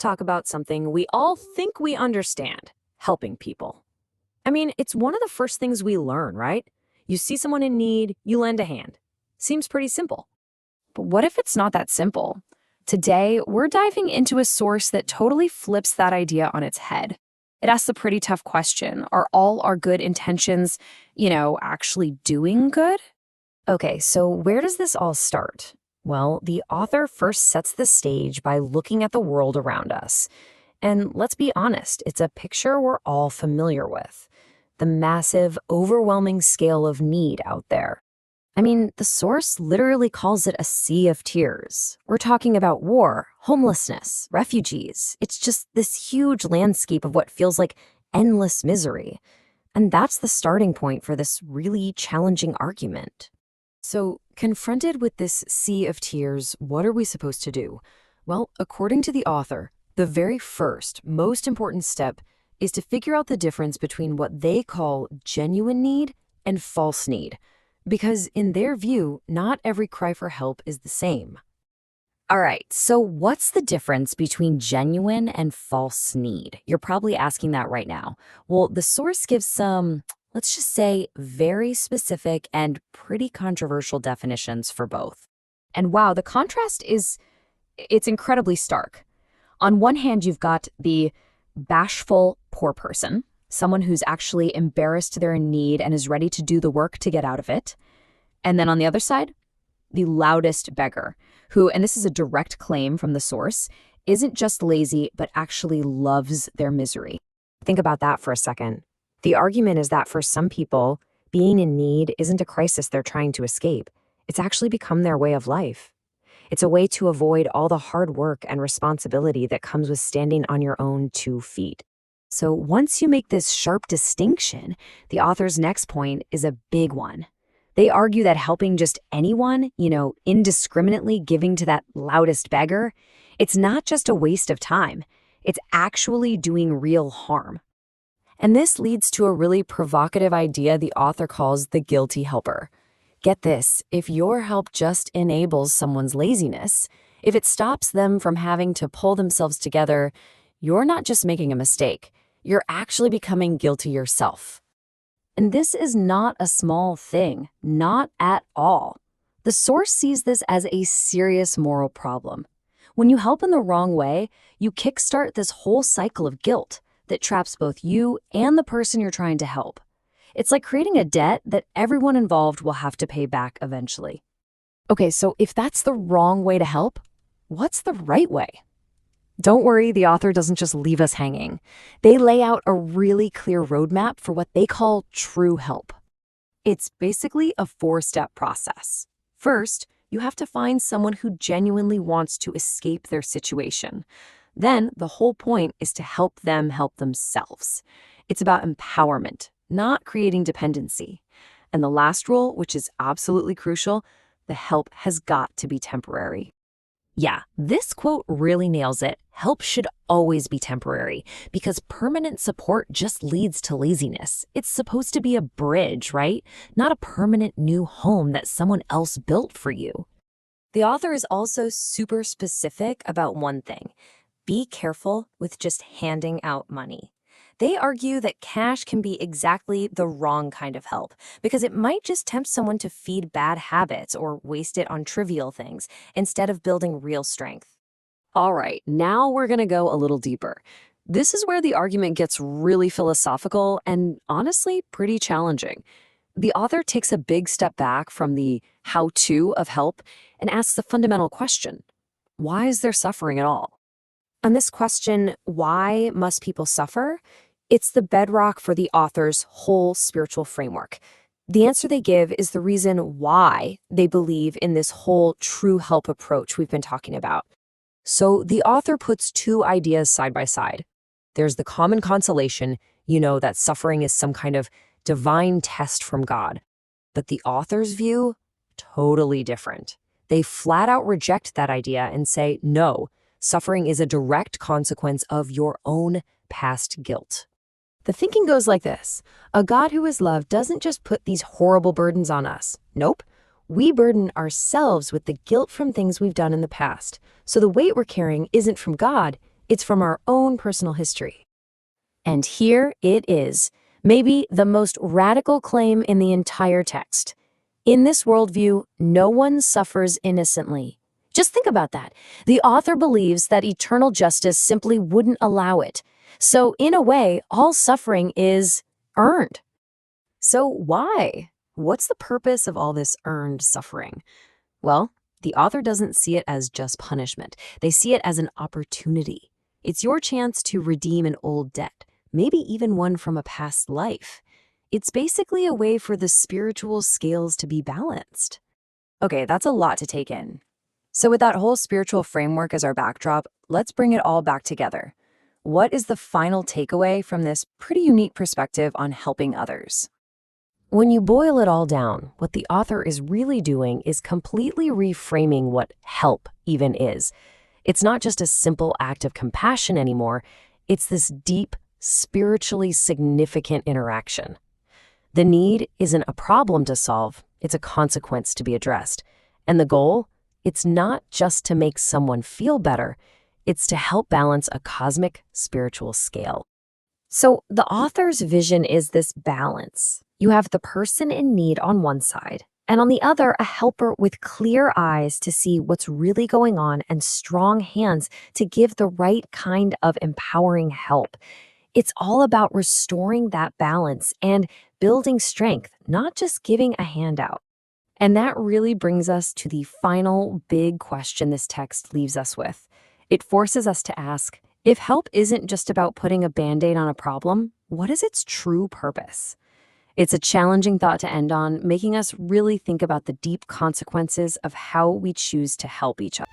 talk about something we all think we understand: helping people. I mean, it's one of the first things we learn, right? You see someone in need, you lend a hand. Seems pretty simple. But what if it's not that simple? Today, we're diving into a source that totally flips that idea on its head. It asks a pretty tough question. Are all our good intentions, actually doing good? Okay, so where does this all start? Well, the author first sets the stage by looking at the world around us. And let's be honest, it's a picture we're all familiar with. The massive, overwhelming scale of need out there. I mean, the source literally calls it a sea of tears. We're talking about war, homelessness, refugees. It's just this huge landscape of what feels like endless misery. And that's the starting point for this really challenging argument. So, confronted with this sea of tears, what are we supposed to do? Well, according to the author, the very first, most important step is to figure out the difference between what they call genuine need and false need. Because in their view, not every cry for help is the same. All right, so what's the difference between genuine and false need? You're probably asking that right now. Well, the source gives some, let's just say, very specific and pretty controversial definitions for both. And wow, the contrast it's incredibly stark. On one hand, you've got the bashful poor person, someone who's actually embarrassed they're in need and is ready to do the work to get out of it. And then on the other side, the loudest beggar, who, and this is a direct claim from the source, isn't just lazy, but actually loves their misery. Think about that for a second. The argument is that for some people, being in need isn't a crisis they're trying to escape. It's actually become their way of life. It's a way to avoid all the hard work and responsibility that comes with standing on your own 2 feet. So once you make this sharp distinction, the author's next point is a big one. They argue that helping just anyone, indiscriminately giving to that loudest beggar, it's not just a waste of time. It's actually doing real harm. And this leads to a really provocative idea the author calls the guilty helper. Get this, if your help just enables someone's laziness, if it stops them from having to pull themselves together, you're not just making a mistake. You're actually becoming guilty yourself. And this is not a small thing, not at all. The source sees this as a serious moral problem. When you help in the wrong way, you kickstart this whole cycle of guilt that traps both you and the person you're trying to help. It's like creating a debt that everyone involved will have to pay back eventually. Okay, so if that's the wrong way to help, what's the right way? Don't worry, the author doesn't just leave us hanging. They lay out a really clear roadmap for what they call true help. It's basically a 4-step process. First, you have to find someone who genuinely wants to escape their situation. Then, the whole point is to help them help themselves. It's about empowerment, not creating dependency. And the last rule, which is absolutely crucial, the help has got to be temporary. Yeah, this quote really nails it. Help should always be temporary because permanent support just leads to laziness. It's supposed to be a bridge, right? Not a permanent new home that someone else built for you. The author is also super specific about one thing. Be careful with just handing out money. They argue that cash can be exactly the wrong kind of help because it might just tempt someone to feed bad habits or waste it on trivial things instead of building real strength. All right, now we're going to go a little deeper. This is where the argument gets really philosophical and honestly pretty challenging. The author takes a big step back from the how-to of help and asks the fundamental question: why is there suffering at all? On this question, why must people suffer? It's the bedrock for the author's whole spiritual framework. The answer they give is the reason why they believe in this whole true help approach we've been talking about. So the author puts 2 ideas side by side. There's the common consolation, that suffering is some kind of divine test from God. But the author's view, totally different. They flat out reject that idea and say, no, suffering is a direct consequence of your own past guilt. The thinking goes like this: a God who is love doesn't just put these horrible burdens on us. Nope. We burden ourselves with the guilt from things we've done in the past. So the weight we're carrying isn't from God, It's from our own personal history. And here it is, maybe the most radical claim in the entire text. In this worldview, no one suffers innocently. Just think about that. The author believes that eternal justice simply wouldn't allow it. So, in a way, all suffering is earned. So, why? What's the purpose of all this earned suffering? Well, the author doesn't see it as just punishment. They see it as an opportunity. It's your chance to redeem an old debt, maybe even one from a past life. It's basically a way for the spiritual scales to be balanced. Okay, that's a lot to take in. So with that whole spiritual framework as our backdrop, let's bring it all back together. What is the final takeaway from this pretty unique perspective on helping others? When you boil it all down, what the author is really doing is completely reframing what help even is. It's not just a simple act of compassion anymore, it's this deep, spiritually significant interaction. The need isn't a problem to solve, it's a consequence to be addressed. And the goal? It's not just to make someone feel better, it's to help balance a cosmic spiritual scale. So the author's vision is this balance. You have the person in need on one side, and on the other, a helper with clear eyes to see what's really going on and strong hands to give the right kind of empowering help. It's all about restoring that balance and building strength, not just giving a handout. And that really brings us to the final big question this text leaves us with. It forces us to ask, if help isn't just about putting a Band-Aid on a problem, what is its true purpose? It's a challenging thought to end on, making us really think about the deep consequences of how we choose to help each other.